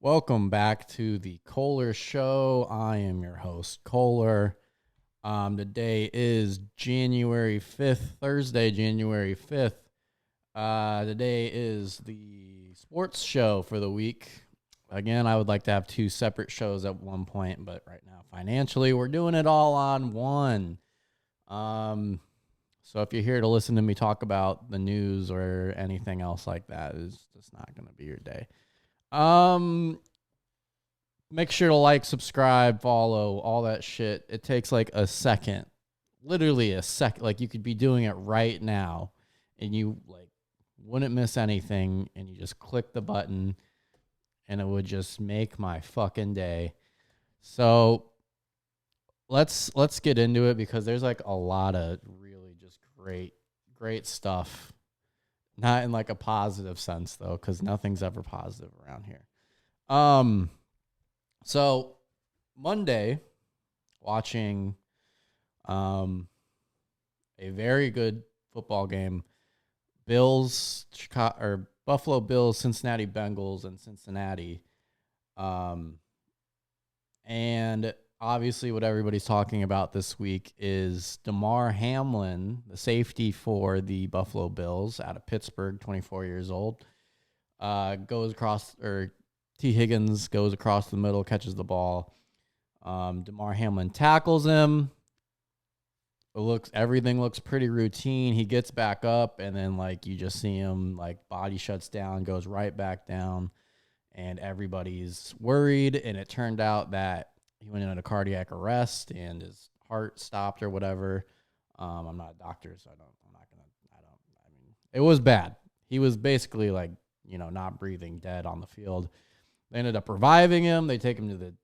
Welcome back to the Kohler Show. I am your host, Kohler. Today is January 5th, Thursday, January 5th. Today is the sports show for the week. Again, I would like to have two separate shows at one point, but right now, financially, we're doing it all on one. So if you're here to listen to me talk about the news or anything else like that, it's just not going to be your day. Make sure to like, subscribe, follow, all that shit. It takes like a second, literally a second. Like you could be doing it right now and you like wouldn't miss anything and you just click the button and it would just make my fucking day. So let's get into it because there's like a lot of really just great stuff. Not in like a positive sense though, because nothing's ever positive around here. So Monday, watching a very good football game, Buffalo Bills, Cincinnati Bengals, and Cincinnati. And obviously what everybody's talking about this week is Damar Hamlin, the safety for the Buffalo Bills out of Pittsburgh, 24 years old, goes across, or T. Higgins goes across the middle, catches the ball. Damar Hamlin tackles him. Everything looks pretty routine. He gets back up, and then like you just see him like body shuts down, goes right back down, and everybody's worried. And it turned out that he went into cardiac arrest and his heart stopped or whatever. I'm not a doctor, so it was bad. He was basically like, not breathing, dead on the field. They ended up reviving him. They take him to the,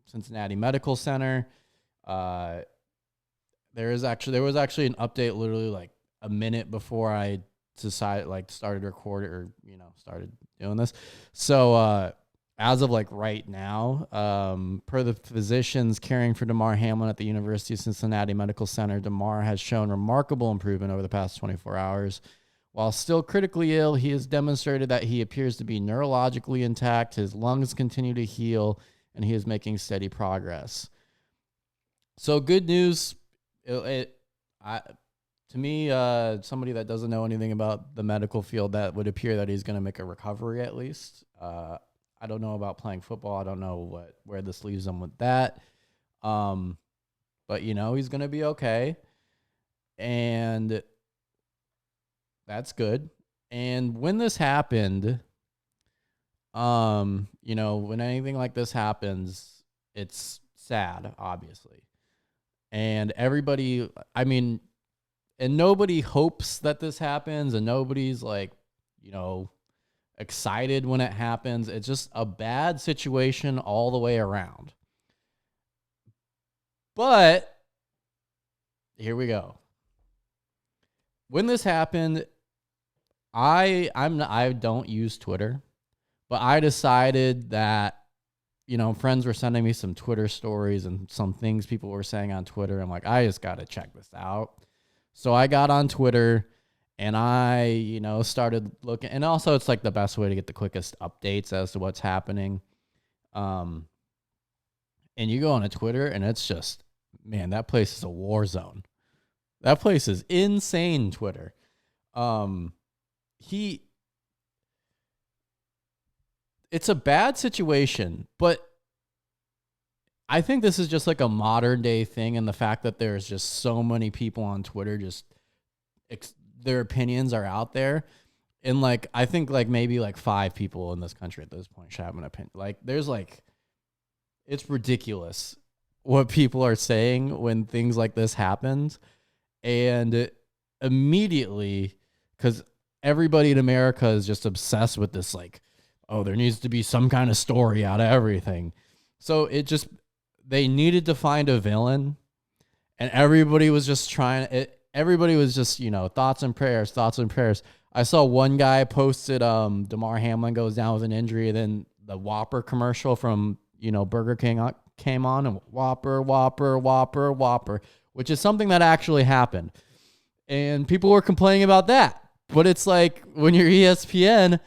Cincinnati Medical Center. There was actually an update literally like a minute before I started recording or, started doing this. So, as of like right now, per the physicians caring for Damar Hamlin at the University of Cincinnati Medical Center, Damar has shown remarkable improvement over the past 24 hours. While still critically ill, he has demonstrated that he appears to be neurologically intact. His lungs continue to heal, and he is making steady progress. So good news. To me, somebody that doesn't know anything about the medical field, that would appear that he's going to make a recovery at least. I don't know about playing football. I don't know where this leaves him with that. But he's going to be okay. And that's good. And when this happened, when anything like this happens, it's sad, obviously. And everybody, and nobody hopes that this happens, and nobody's like, excited when it happens. It's just a bad situation all the way around. But here we go. When this happened, I don't use Twitter, but I decided that, friends were sending me some Twitter stories and some things people were saying on Twitter. I'm like, I just got to check this out. So I got on Twitter and I, started looking, and also it's like the best way to get the quickest updates as to what's happening. And you go on a Twitter and it's just, man, that place is a war zone. That place is insane, Twitter. It's a bad situation, but I think this is just like a modern day thing. And the fact that there's just so many people on Twitter, just their opinions are out there. And like, I think like maybe like 5 people in this country at this point should have an opinion. Like there's like, it's ridiculous what people are saying when things like this happens. And immediately, because everybody in America is just obsessed with this, like, oh, there needs to be some kind of story out of everything. So they needed to find a villain, and everybody was just everybody was just, thoughts and prayers. I saw one guy posted, Damar Hamlin goes down with an injury, and then the Whopper commercial from, Burger King came on, and Whopper, which is something that actually happened. And people were complaining about that. But it's like when you're ESPN,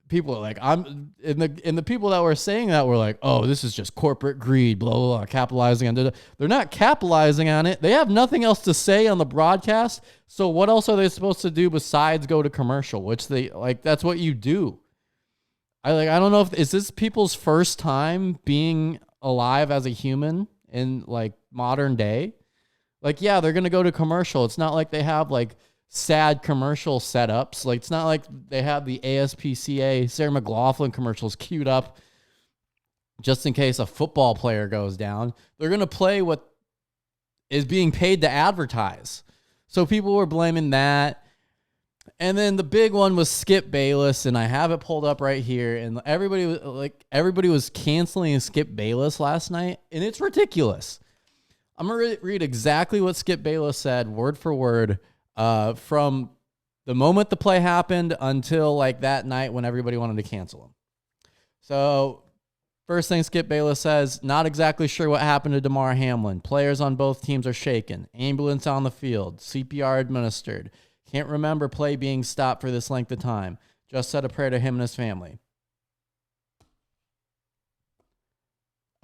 people are like, the people that were saying that were like, oh, this is just corporate greed, blah, blah, blah, capitalizing on it. They're not capitalizing on it. They have nothing else to say on the broadcast. So what else are they supposed to do besides go to commercial, which they like, that's what you do. I don't know is this people's first time being alive as a human in like modern day? Like, yeah, they're going to go to commercial. It's not like they have like sad commercial setups. Like, it's not like they have the ASPCA Sarah McLachlan commercials queued up just in case a football player goes down. They're going to play what is being paid to advertise. So people were blaming that. And then the big one was Skip Bayless, and I have it pulled up right here. And everybody was canceling Skip Bayless last night, and it's ridiculous. I'm gonna read exactly what Skip Bayless said, word for word, from the moment the play happened until like that night when everybody wanted to cancel him. So, first thing Skip Bayless says: not exactly sure what happened to Damar Hamlin. Players on both teams are shaken. Ambulance on the field. CPR administered. Can't remember play being stopped for this length of time. Just said a prayer to him and his family.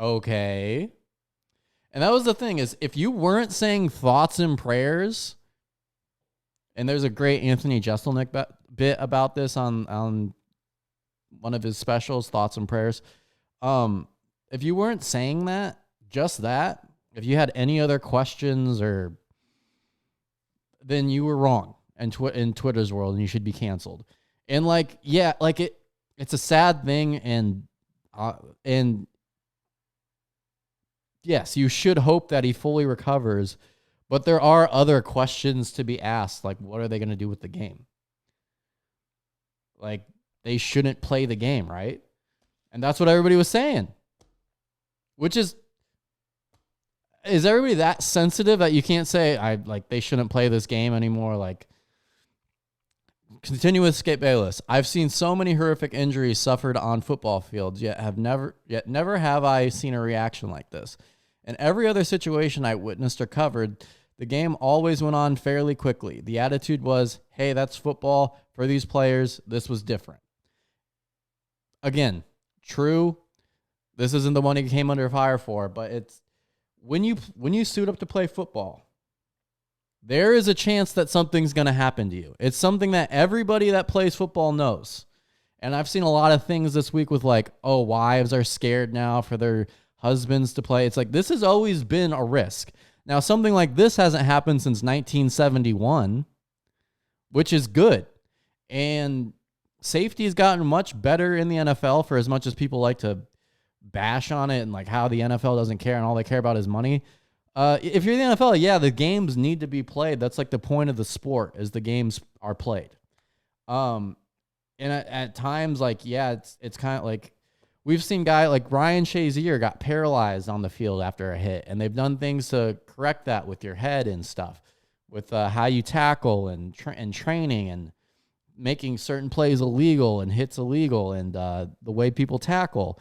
Okay. And that was the thing is, if you weren't saying thoughts and prayers, and there's a great Anthony Jeselnik bit about this on one of his specials, Thoughts and Prayers. If you weren't saying that, just that, if you had any other questions then you were wrong in Twitter's world, and you should be canceled. And like, yeah, like it's a sad thing, and yes, you should hope that he fully recovers, but there are other questions to be asked, like what are they going to do with the game? Like, they shouldn't play the game, right? And that's what everybody was saying. Which is everybody that sensitive that you can't say they shouldn't play this game anymore? Like, continue with Skip Bayless. I've seen so many horrific injuries suffered on football fields, yet never have I seen a reaction like this. In every other situation I witnessed or covered, the game always went on fairly quickly. The attitude was, hey, that's football. For these players, this was different. Again, true. This isn't the one he came under fire for, but it's when you suit up to play football, there is a chance that something's going to happen to you. It's something that everybody that plays football knows. And I've seen a lot of things this week with like, oh, wives are scared now for their husbands to play. It's like, this has always been a risk. Now, something like this hasn't happened since 1971, which is good. And safety has gotten much better in the NFL, for as much as people like to bash on it and like how the NFL doesn't care and all they care about is money. If you're the NFL, yeah, the games need to be played. That's like the point of the sport, is the games are played. And at times, like, yeah, it's kind of like we've seen guy like Ryan Shazier got paralyzed on the field after a hit, and they've done things to correct that with your head and stuff, with how you tackle and training and making certain plays illegal and hits illegal, and the way people tackle.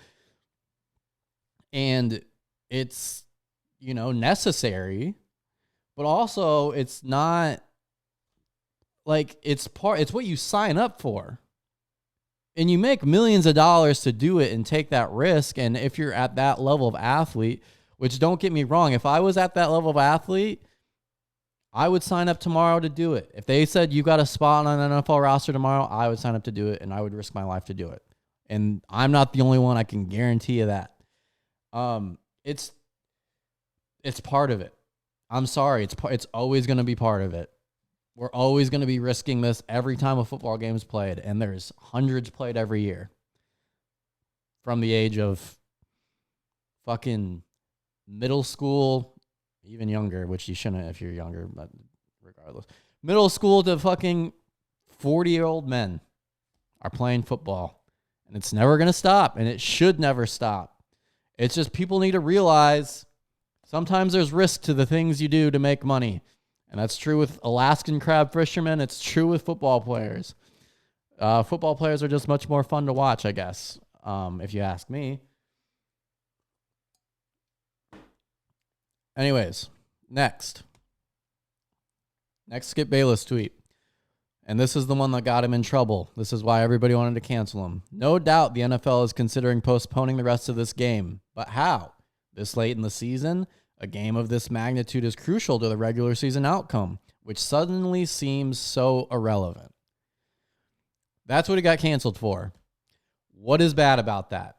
And it's, necessary, but also it's not like it's what you sign up for. And you make millions of dollars to do it and take that risk. And if you're at that level of athlete, which, don't get me wrong, if I was at that level of athlete, I would sign up tomorrow to do it. If they said you got a spot on an NFL roster tomorrow, I would sign up to do it, and I would risk my life to do it. And I'm not the only one. I can guarantee you that. It's part of it. I'm sorry. It's always going to be part of it. We're always going to be risking this every time a football game is played, and there's hundreds played every year. From the age of fucking middle school, even younger, which you shouldn't if you're younger, but regardless. Middle school to fucking 40-year-old men are playing football, and it's never going to stop, and it should never stop. It's just people need to realize sometimes there's risk to the things you do to make money. And that's true with Alaskan crab fishermen. It's true with football players. Football players are just much more fun to watch, I guess, if you ask me. Anyways, next Skip Bayless tweet. And this is the one that got him in trouble. This is why everybody wanted to cancel him. No doubt the NFL is considering postponing the rest of this game. But how? This late in the season, a game of this magnitude is crucial to the regular season outcome, which suddenly seems so irrelevant. That's what he got canceled for. What is bad about that?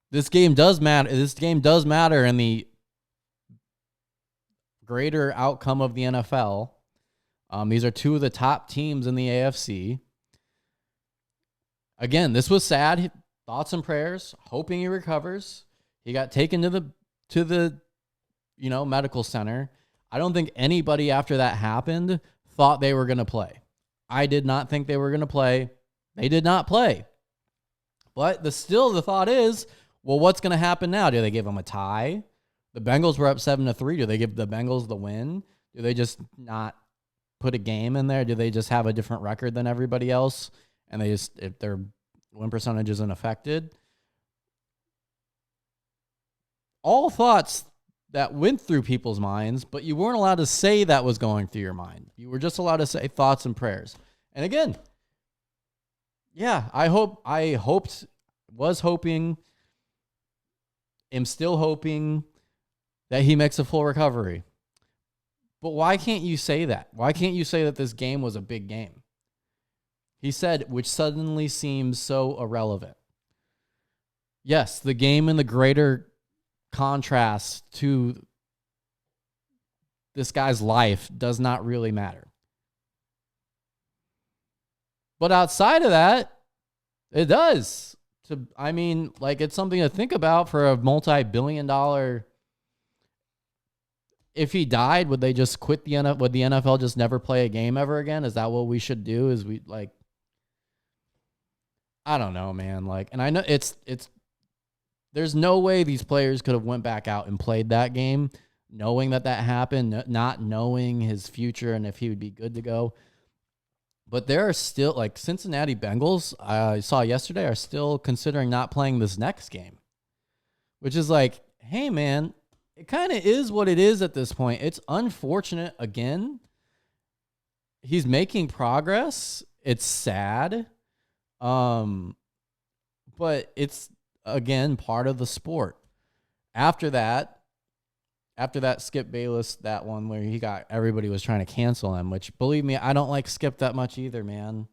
This game does matter. This game does matter in the greater outcome of the NFL. These are two of the top teams in the AFC. Again, this was sad. Thoughts and prayers, hoping he recovers. He got taken to the medical center. I don't think anybody after that happened thought they were going to play. I did not think they were going to play. They did not play. But the thought is, well, what's going to happen now? Do they give them a tie? The Bengals were up 7-3. Do they give the Bengals the win? Do they just not put a game in there? Do they just have a different record than everybody else? And if their win percentage isn't affected? All thoughts that went through people's minds, but you weren't allowed to say that was going through your mind. You were just allowed to say thoughts and prayers. And again, yeah, was hoping, am still hoping that he makes a full recovery. But why can't you say that? Why can't you say that this game was a big game? He said, which suddenly seems so irrelevant. Yes, the game in the greater contrast to this guy's life does not really matter. But outside of that, it does. It's something to think about for a multi-billion-dollar. If he died, would they just quit the NFL? Would the NFL just never play a game ever again? Is that what we should do? I don't know, man. And I know it's there's no way these players could have went back out and played that game knowing that happened, not knowing his future and if he would be good to go. But there are still, Cincinnati Bengals, I saw yesterday, are still considering not playing this next game, which is hey, man, it kind of is what it is at this point. It's unfortunate. Again, he's making progress. It's sad. But it's, again, part of the sport. After that Skip Bayless, that one where everybody was trying to cancel him, which, believe me, I don't like Skip that much either, man.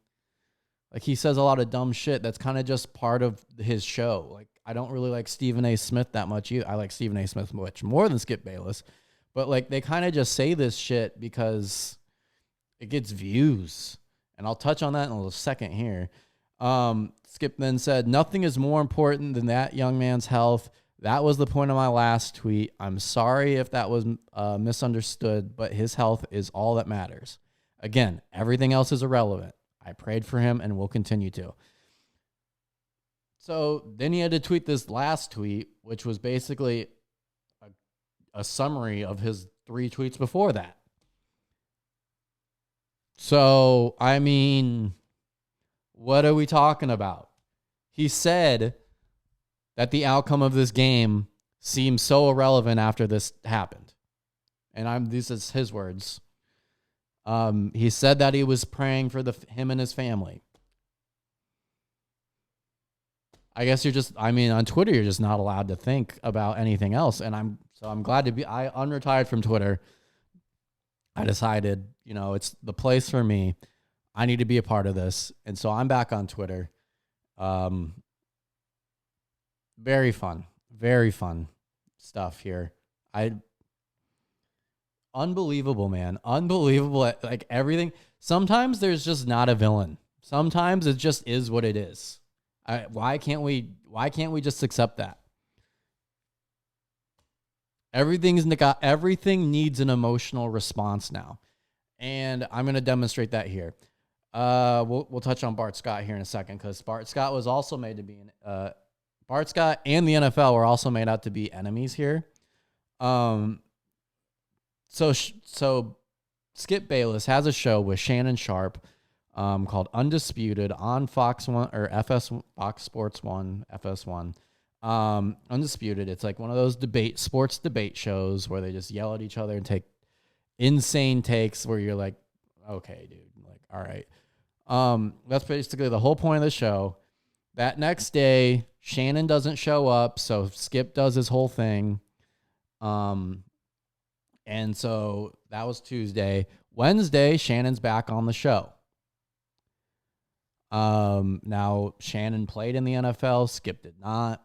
He says a lot of dumb shit. That's kind of just part of his show. I don't really like Stephen A. Smith that much either. I like Stephen A. Smith much more than Skip Bayless. But, they kind of just say this shit because it gets views. And I'll touch on that in a little second here. Skip then said, nothing is more important than that young man's health. That was the point of my last tweet. I'm sorry if that was misunderstood, but his health is all that matters. Again, everything else is irrelevant. I prayed for him and will continue to. So then he had to tweet this last tweet, which was basically a summary of his 3 tweets before that. So, what are we talking about? He said that the outcome of this game seems so irrelevant after this happened. And these is his words. He said that he was praying for him and his family. I guess on Twitter, you're just not allowed to think about anything else. And I'm glad to be, I unretired from Twitter. I decided, it's the place for me. I need to be a part of this. And so I'm back on Twitter. Very fun stuff here. Unbelievable, man. Unbelievable. Everything. Sometimes there's just not a villain. Sometimes it just is what it is. Why can't we just accept that? Everything needs an emotional response now. And I'm going to demonstrate that here. We'll touch on Bart Scott here in a second, because Bart Scott was also made to be Bart Scott and the NFL were also made out to be enemies here. So Skip Bayless has a show with Shannon Sharp called Undisputed on Fox One or Fox Sports One, FS1. Undisputed. It's one of those sports debate shows where they just yell at each other and take. insane takes where you're like, okay, dude, like, all right. That's basically the whole point of the show. That next day, Shannon doesn't show up, so Skip does his whole thing. And so that was Tuesday. Wednesday, Shannon's back on the show. Now Shannon played in the NFL. Skip did not.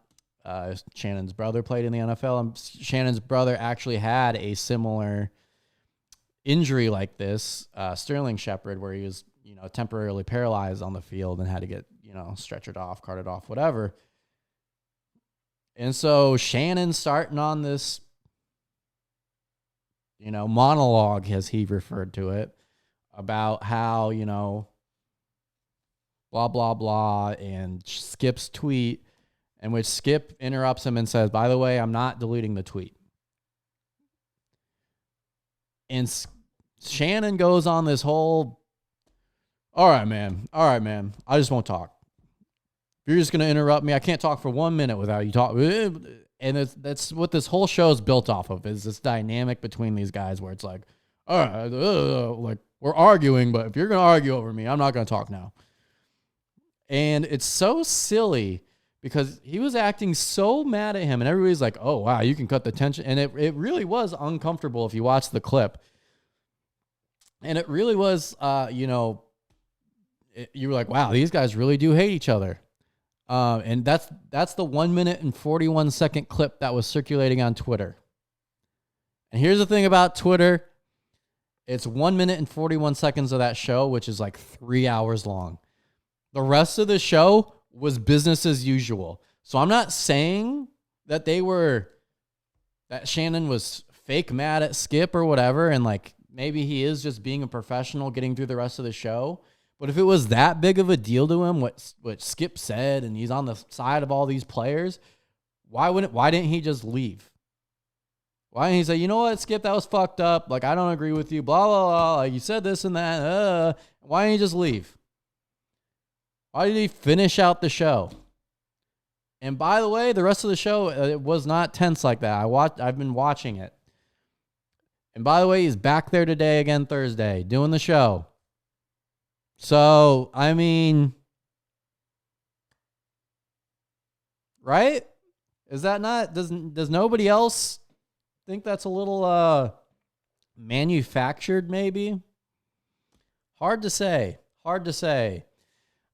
Shannon's brother played in the NFL. And Shannon's brother actually had a similar injury like this, Sterling Shepard, where he was, temporarily paralyzed on the field and had to get, stretchered off, carted off, whatever. And so Shannon's starting on this, monologue, as he referred to it, about how, blah, blah, blah, and Skip's tweet, in which Skip interrupts him and says, by the way, I'm not deleting the tweet. And Shannon goes on this whole, all right, man. I just won't talk. If you're just going to interrupt me, I can't talk for 1 minute without you talking. And that's what this whole show is built off of, is this dynamic between these guys where it's like, all right, like we're arguing, but if you're going to argue over me, I'm not going to talk now. And it's so silly because he was acting so mad at him and everybody's like, oh, wow, you can cut the tension. And it really was uncomfortable if you watch the clip. And it really was, you were like, wow, these guys really do hate each other. And that's the 1 minute and 41 second clip that was circulating on Twitter. And here's the thing about Twitter. It's 1 minute and 41 seconds of that show, which is like 3 hours long. The rest of the show was business as usual. So I'm not saying that that Shannon was fake mad at Skip or whatever. And like, maybe he is just being a professional getting through the rest of the show. But if it was that big of a deal to him, what Skip said, and he's on the side of all these players, why didn't he just leave? Why didn't he say, you know what, Skip, that was fucked up. Like, I don't agree with you, blah, blah, blah. Like, you said this and that. Why didn't he just leave? Why did he finish out the show? And by the way, the rest of the show, it was not tense like that. I've been watching it. And by the way, he's back there today again, Thursday, doing the show. So, I mean, right? Is that not, does nobody else think that's a little manufactured maybe? Hard to say.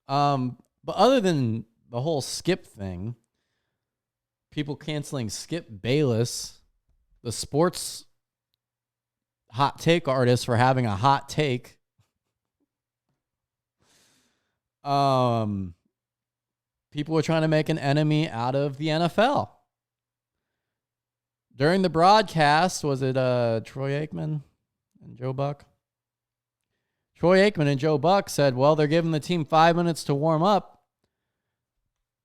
But other than the whole Skip thing, people canceling Skip Bayless, the sports hot take artist, for having a hot take. People were trying to make an enemy out of the NFL. During the broadcast, was it Troy Aikman and Joe Buck? Troy Aikman and Joe Buck said, well, they're giving the team 5 minutes to warm up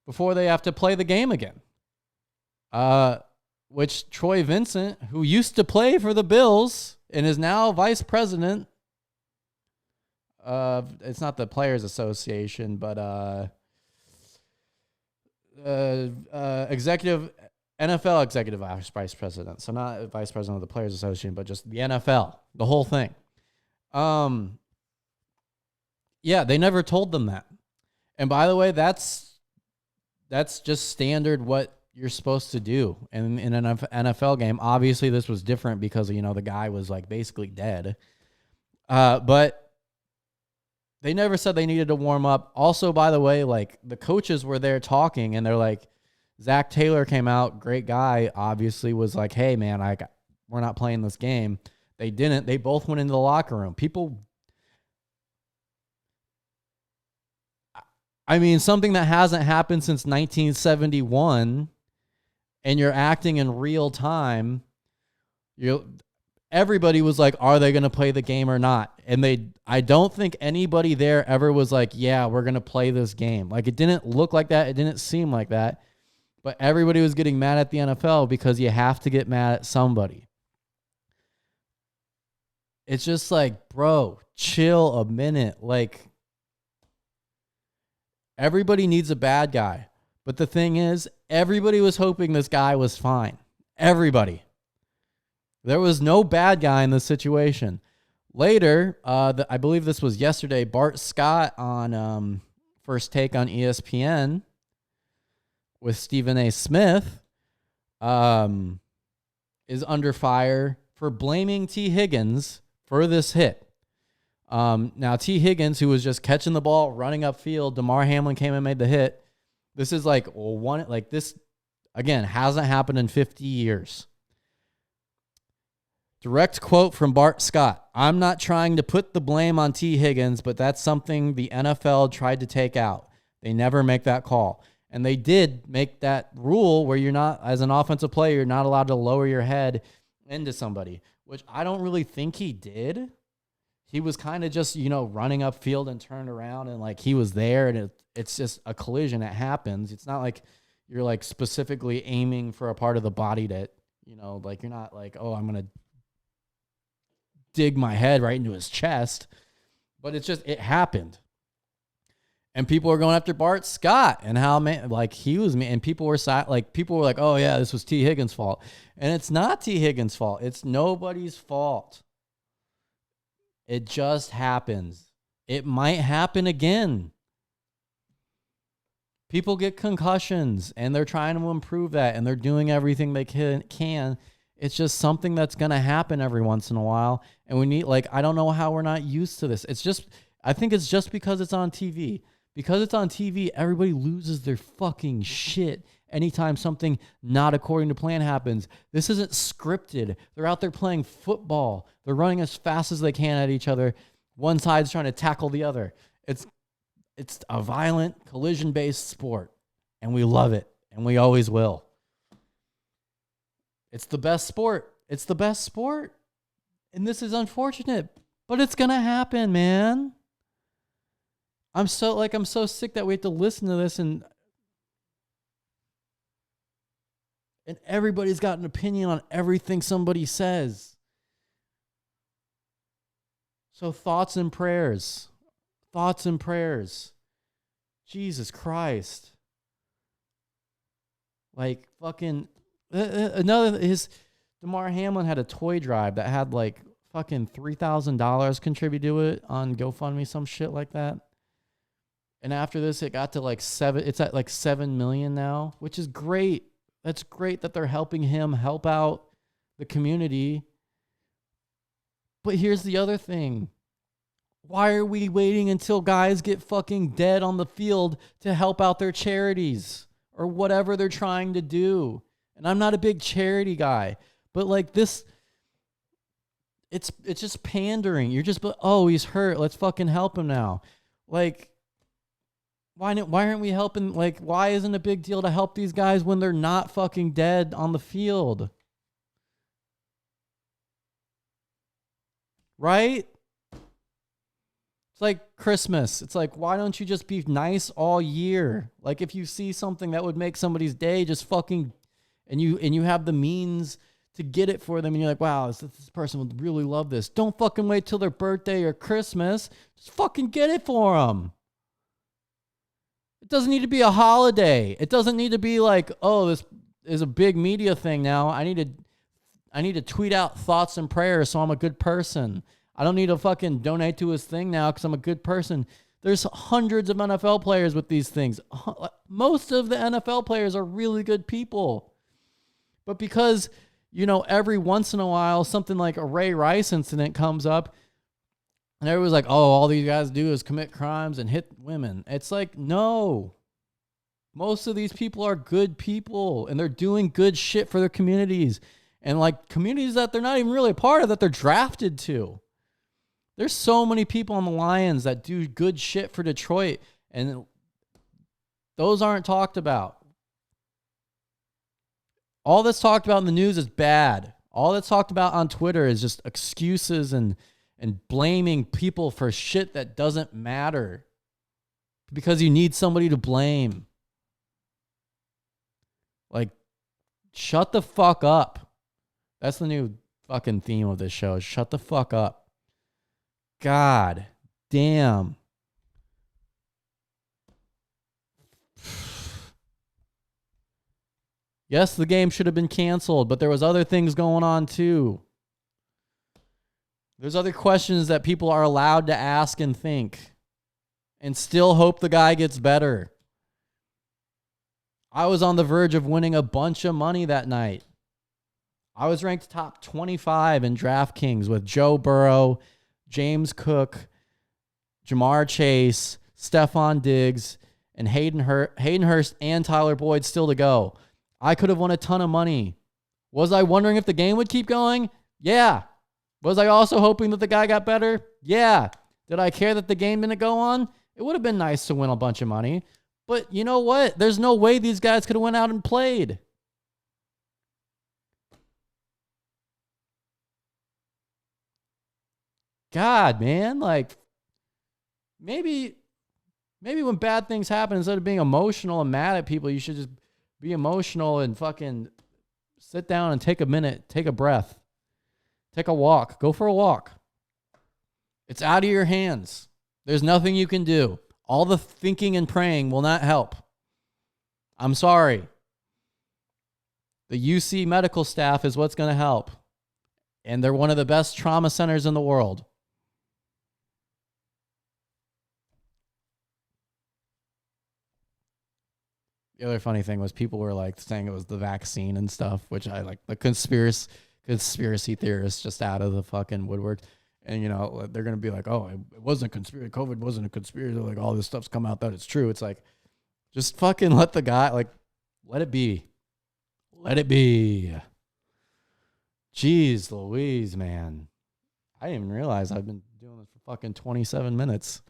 before they have to play the game again. Which Troy Vincent, who used to play for the Bills and is now vice president of, it's not the Players Association, but NFL executive vice president. So not vice president of the Players Association, but just the NFL, the whole thing. Yeah, they never told them that. And by the way, that's just standard what you're supposed to do in an NFL game. Obviously, this was different because, the guy was like basically dead. But they never said they needed to warm up. Also, by the way, like the coaches were there talking and they're like, Zach Taylor came out, great guy, obviously was like, hey man, we're not playing this game. They didn't. They both went into the locker room. Something that hasn't happened since 1971, and you're acting in real time. Everybody was like, are they going to play the game or not? And I don't think anybody there ever was like, yeah, we're going to play this game. Like, it didn't look like that. It didn't seem like that. But everybody was getting mad at the NFL because you have to get mad at somebody. It's just like, bro, chill a minute. Like, everybody needs a bad guy. But the thing is, everybody was hoping this guy was fine. Everybody. There was no bad guy in this situation. Later, I believe this was yesterday, Bart Scott on First Take on ESPN with Stephen A. Smith is under fire for blaming T. Higgins for this hit. Now, T. Higgins, who was just catching the ball, running upfield, Damar Hamlin came and made the hit. This is this, again, hasn't happened in 50 years. Direct quote from Bart Scott. I'm not trying to put the blame on T. Higgins, but that's something the NFL tried to take out. They never make that call. And they did make that rule where you're not, as an offensive player, you're not allowed to lower your head into somebody, which I don't really think he did. He was kind of just, running upfield and turned around and he was there, and it's just a collision. It happens. It's not like you're specifically aiming for a part of the body that, you're not oh, I'm going to dig my head right into his chest, but it happened. And people were going after Bart Scott and how he was, and people were like, oh yeah, this was T. Higgins' fault. And it's not T. Higgins' fault. It's nobody's fault. It just happens. It might happen again. People get concussions and they're trying to improve that and they're doing everything they can. It's just something that's going to happen every once in a while. And we need, I don't know how we're not used to this. I think it's just because it's on TV. Because it's on TV, everybody loses their fucking shit anytime something not according to plan happens. This isn't scripted. They're out there playing football. They're running as fast as they can at each other. One side's trying to tackle the other. It's a violent, collision-based sport, and we love it, and we always will. It's the best sport. It's the best sport. And this is unfortunate, but it's going to happen, man. I'm so sick that we have to listen to this and everybody's got an opinion on everything somebody says. So thoughts and prayers. Thoughts and prayers. Jesus Christ. Damar Hamlin had a toy drive that had fucking $3,000 contributed to it on GoFundMe, some shit like that. And after this, it got to it's at $7 million now, which is great. That's great that they're helping him help out the community. But here's the other thing. Why are we waiting until guys get fucking dead on the field to help out their charities or whatever they're trying to do? And I'm not a big charity guy, but this, it's just pandering. You're just, oh, he's hurt. Let's fucking help him now. Why aren't we helping? Why isn't it a big deal to help these guys when they're not fucking dead on the field? Right? It's like Christmas. It's why don't you just be nice all year? If you see something that would make somebody's day, just fucking, and you have the means to get it for them, and you're wow, this person would really love this. Don't fucking wait till their birthday or Christmas. Just fucking get it for them. It doesn't need to be a holiday. It doesn't need to be oh, this is a big media thing now. I need to tweet out thoughts and prayers so I'm a good person. I don't need to fucking donate to his thing now because I'm a good person. There's hundreds of NFL players with these things. Most of the NFL players are really good people. But because, every once in a while, something like a Ray Rice incident comes up, and everyone's oh, all these guys do is commit crimes and hit women. It's no. Most of these people are good people, and they're doing good shit for their communities. And communities that they're not even really a part of, that they're drafted to. There's so many people on the Lions that do good shit for Detroit, and those aren't talked about. All that's talked about in the news is bad. All that's talked about on Twitter is just excuses and blaming people for shit that doesn't matter because you need somebody to blame. Shut the fuck up. That's the new fucking theme of this show. Shut the fuck up. God damn. Yes, the game should have been canceled, but there was other things going on too. There's other questions that people are allowed to ask and think and still hope the guy gets better. I was on the verge of winning a bunch of money that night. I was ranked top 25 in DraftKings with Joe Burrow, James Cook, Jamar Chase, Stephon Diggs, and Hayden Hurst and Tyler Boyd still to go. I could have won a ton of money. Was I wondering if the game would keep going? Yeah. Was I also hoping that the guy got better? Yeah. Did I care that the game didn't go on? It would have been nice to win a bunch of money. But you know what? There's no way these guys could have went out and played. God, man. Like, maybe when bad things happen, instead of being emotional and mad at people, you should just be emotional and fucking sit down and take a minute, take a breath, take a walk, go for a walk. It's out of your hands. There's nothing you can do. All the thinking and praying will not help. I'm sorry. The UC medical staff is what's going to help. And they're one of the best trauma centers in the world. The other funny thing was people were like saying it was the vaccine and stuff, which I like the conspiracy theorists just out of the fucking woodwork. And, you know, they're going to be like, oh, it wasn't a conspiracy. COVID wasn't a conspiracy. Like, all this stuff's come out that it's true. It's like, just fucking let the guy, like, let it be. Let it be. Jeez Louise, man. I didn't even realize I've been doing this for fucking 27 minutes.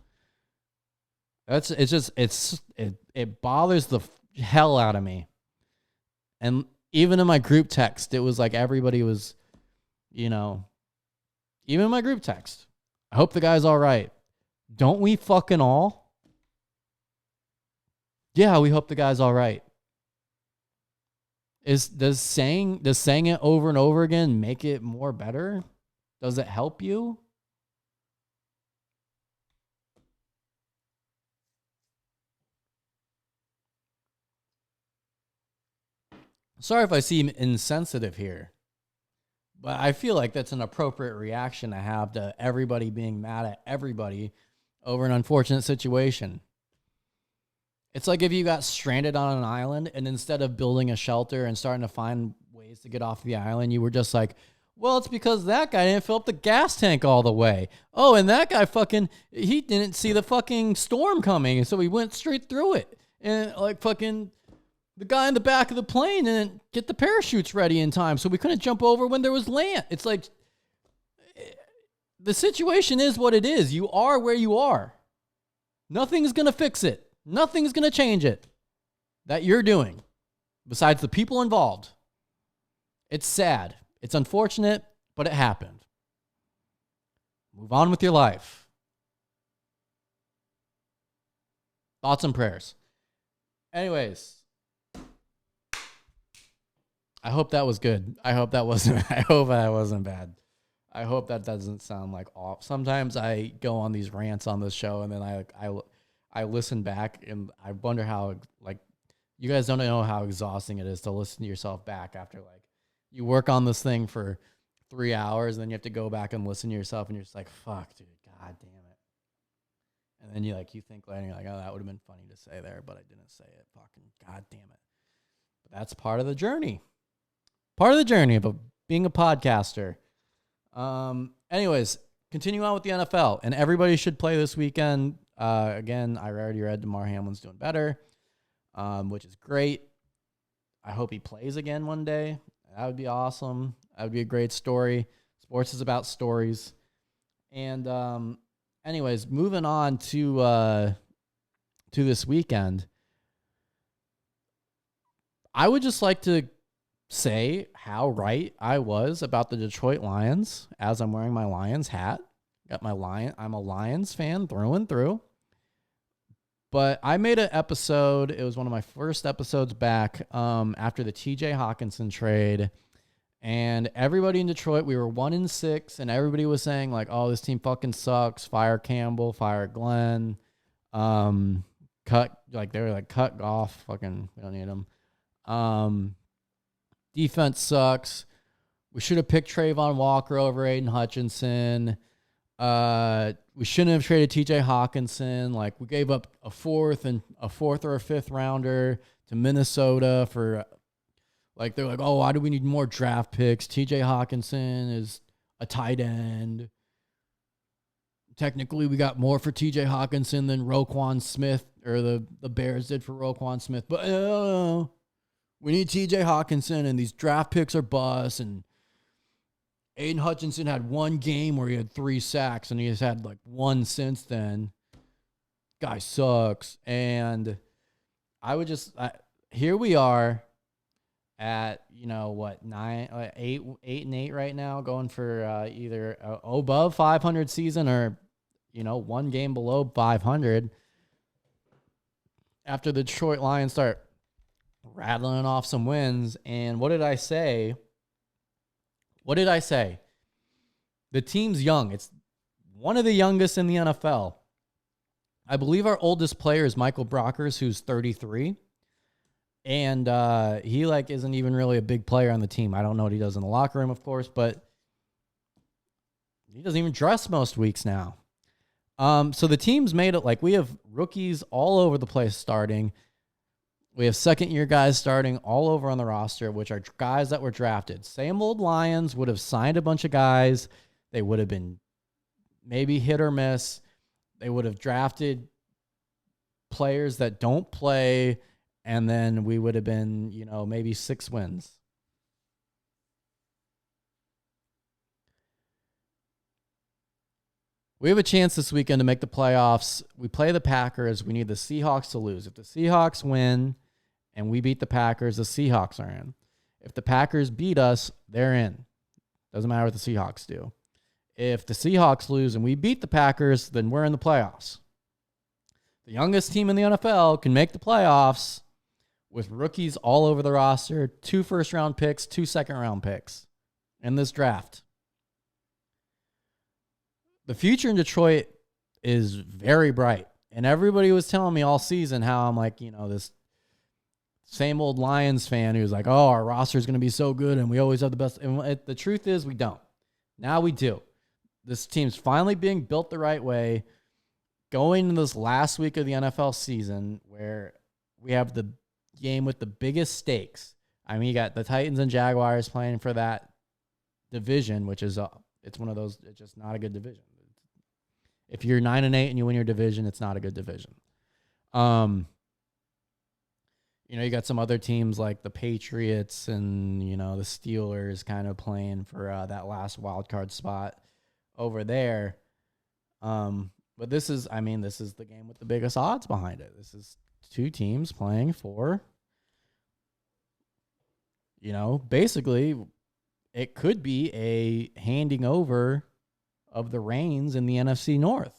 It bothers the hell out of me. And even in my group text, it was like everybody was, you know, even in my group text, I hope the guy's all right. Don't we fucking all? Yeah, we hope the guy's all right. Does saying it over and over again make it more better? Does it help you? Sorry if I seem insensitive here, but I feel like that's an appropriate reaction to have to everybody being mad at everybody over an unfortunate situation. It's like if you got stranded on an island and instead of building a shelter and starting to find ways to get off the island, you were just like, well, it's because that guy didn't fill up the gas tank all the way. Oh, and that guy he didn't see the fucking storm coming, so he went straight through it. And like fucking the guy in the back of the plane didn't get the parachutes ready in time, so we couldn't jump over when there was land. It's like the situation is what it is. You are where you are. Nothing's going to fix it. Nothing's going to change it that you're doing besides the people involved. It's sad. It's unfortunate, but it happened. Move on with your life. Thoughts and prayers. Anyways, I hope that was good. I hope that wasn't bad. I hope that doesn't sound like off. Sometimes I go on these rants on this show and then I listen back and I wonder how, like, you guys don't know how exhausting it is to listen to yourself back after, like, you work on this thing for 3 hours and then you have to go back and listen to yourself and you're just like, fuck, dude, god damn it. And then you think later, you're like, oh, that would have been funny to say there, but I didn't say it. Fucking god damn it. But that's part of the journey. Part of the journey of being a podcaster. Anyways, continue on with the NFL, and everybody should play this weekend. Again, I already read Damar Hamlin's doing better, which is great. I hope he plays again one day. That would be awesome. That would be a great story. Sports is about stories. And anyways, moving on to this weekend, I would just like to say how right I was about the Detroit Lions as I'm wearing my Lions hat. I'm a Lions fan through and through. But I made an episode. It was one of my first episodes back after the TJ Hawkinson trade. And everybody in Detroit, we were 1-6, and everybody was saying, like, oh, this team fucking sucks. Fire Campbell, fire Glenn. Cut Goff. Fucking, we don't need him. Defense sucks. We should have picked Trayvon Walker over Aiden Hutchinson. We shouldn't have traded TJ Hawkinson. Like, we gave up a fourth or a fifth rounder to Minnesota for, like, they're like, oh, why do we need more draft picks? TJ Hawkinson is a tight end. Technically, we got more for TJ Hawkinson than Roquan Smith, or the Bears did for Roquan Smith. But we need TJ Hawkinson, and these draft picks are bust. And Aiden Hutchinson had one game where he had 3 sacks, and he has had like one since then. Guy sucks. And here we are at, 8-8 right now, going for either above 500 season or, one game below 500. After the Detroit Lions start rattling off some wins. And what did I say? The team's young. It's one of the youngest in the NFL. I believe our oldest player is Michael Brockers, who's 33. And he isn't even really a big player on the team. I don't know what he does in the locker room, of course, but he doesn't even dress most weeks now. So the team's made it we have rookies all over the place starting. We have second-year guys starting all over on the roster, which are guys that were drafted. Same old Lions would have signed a bunch of guys. They would have been maybe hit or miss. They would have drafted players that don't play, and then we would have been, maybe 6 wins. We have a chance this weekend to make the playoffs. We play the Packers. We need the Seahawks to lose. If the Seahawks win and we beat the Packers, the Seahawks are in. If the Packers beat us, they're in. Doesn't matter what the Seahawks do. If the Seahawks lose and we beat the Packers, then we're in the playoffs. The youngest team in the NFL can make the playoffs with rookies all over the roster, 2 first-round picks, 2 second-round picks in this draft. The future in Detroit is very bright. And everybody was telling me all season how I'm this same old Lions fan who's like, oh, our roster is going to be so good and we always have the best. And the truth is we don't. Now we do. This team's finally being built the right way. Going into this last week of the NFL season where we have the game with the biggest stakes. I mean, you got the Titans and Jaguars playing for that division, which is it's one of those, it's just not a good division. If you're 9-8 and you win your division, it's not a good division. You got some other teams like the Patriots and, the Steelers kind of playing for that last wild card spot over there. But this is the game with the biggest odds behind it. This is 2 teams playing for, basically it could be a handing over of the reins in the NFC North.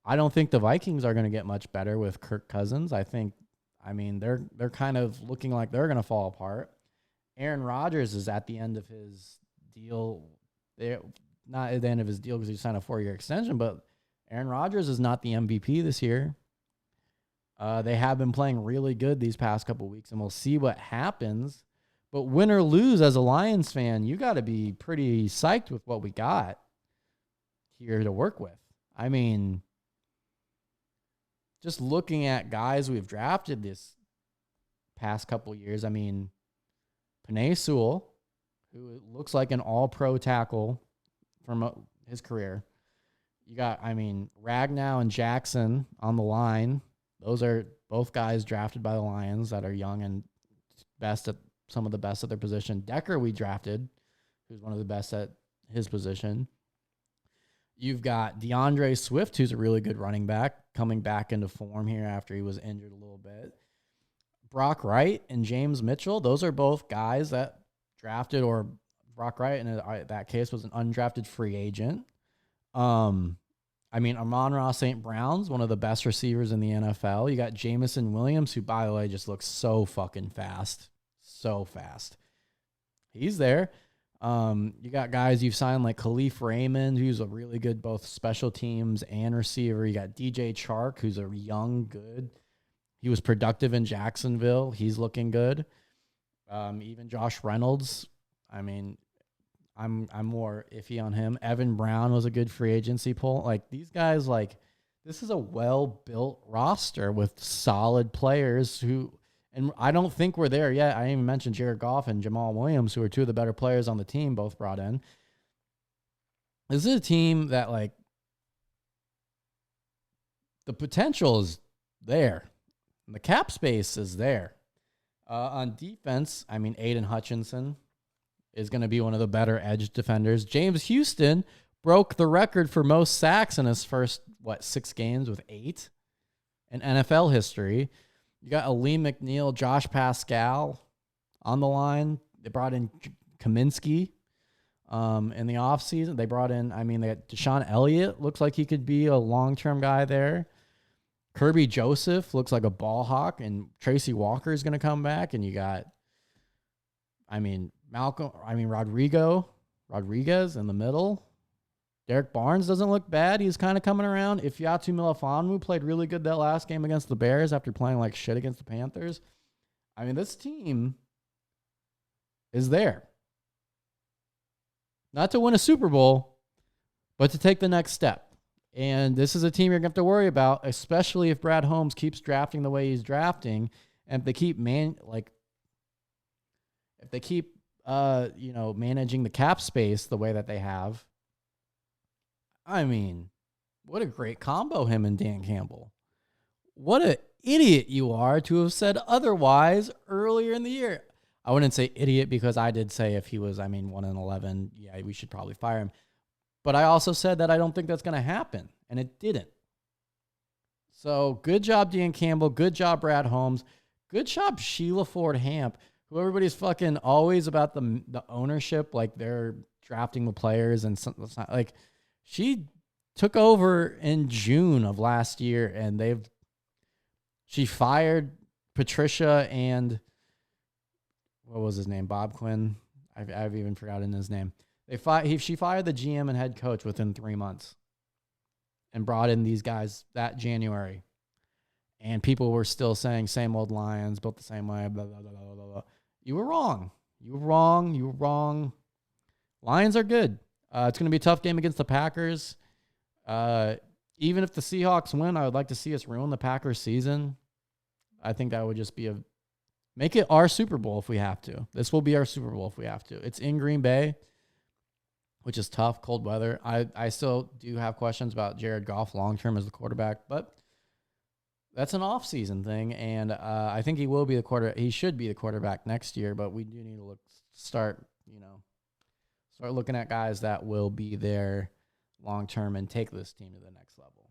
I don't think the Vikings are going to get much better with Kirk Cousins. They're kind of looking like they're going to fall apart. Aaron Rodgers is at the end of his deal. They're not at the end of his deal because he signed a 4-year extension, but Aaron Rodgers is not the MVP this year. They have been playing really good these past couple weeks, and we'll see what happens. But win or lose, as a Lions fan, you got to be pretty psyched with what we got here to work with. I mean, just looking at guys we've drafted this past couple years, Penei Sewell, who looks like an all-pro tackle from his career. You got, Ragnow and Jackson on the line. Those are both guys drafted by the Lions that are young and some of the best at their position. Decker we drafted, who's one of the best at his position. You've got DeAndre Swift, who's a really good running back, coming back into form here after he was injured a little bit. Brock Wright and James Mitchell, those are both guys that drafted, or Brock Wright in that case was an undrafted free agent. Amon-Ra St. Brown's one of the best receivers in the NFL. You got Jamison Williams, who, by the way, just looks so fucking fast. So fast. He's there. You got guys you've signed like Khalif Raymond, who's a really good both special teams and receiver. You got DJ Chark, who's a young, good. He was productive in Jacksonville. He's looking good. Even Josh Reynolds. I'm more iffy on him. Evan Brown was a good free agency pull. Like these guys, like this is a well-built roster with solid players who, and I don't think we're there yet. I didn't even mention Jared Goff and Jamal Williams, who are two of the better players on the team, both brought in. This is a team that like the potential is there. And the cap space is there. On defense, I mean, Aiden Hutchinson is going to be one of the better edge defenders. James Houston broke the record for most sacks in his first, 6 games with 8 in NFL history. You got Aleem McNeil, Josh Pascal on the line. They brought in Kaminsky in the offseason. They brought in, they got Deshaun Elliott. Looks like he could be a long-term guy there. Kirby Joseph looks like a ball hawk, and Tracy Walker is going to come back. And you got, Rodriguez in the middle. Derek Barnes doesn't look bad. He's kind of coming around. Ifeatu Melifonwu played really good that last game against the Bears after playing like shit against the Panthers. This team is there. Not to win a Super Bowl, but to take the next step. And this is a team you're going to have to worry about, especially if Brad Holmes keeps drafting the way he's drafting. And if they keep managing the cap space the way that they have. What a great combo, him and Dan Campbell. What an idiot you are to have said otherwise earlier in the year. I wouldn't say idiot because I did say if he was, 1-11, yeah, we should probably fire him. But I also said that I don't think that's going to happen, and it didn't. So good job, Dan Campbell. Good job, Brad Holmes. Good job, Sheila Ford Hamp, who everybody's fucking always about the ownership, like they're drafting the players and something like she took over in June of last year, and she fired Patricia and what was his name? Bob Quinn. I've even forgotten his name. She fired the GM and head coach within 3 months and brought in these guys that January. And people were still saying same old Lions, built the same way, blah, blah, blah, blah, blah, blah. You were wrong. You were wrong. Lions are good. It's going to be a tough game against the Packers. Even if the Seahawks win, I would like to see us ruin the Packers season. I think that would just be make it our Super Bowl if we have to. This will be our Super Bowl if we have to. It's in Green Bay, which is tough, cold weather. I still do have questions about Jared Goff long-term as the quarterback, but that's an off-season thing, and I think he will be the quarterback. He should be the quarterback next year, but we do need to start looking at guys that will be there long-term and take this team to the next level.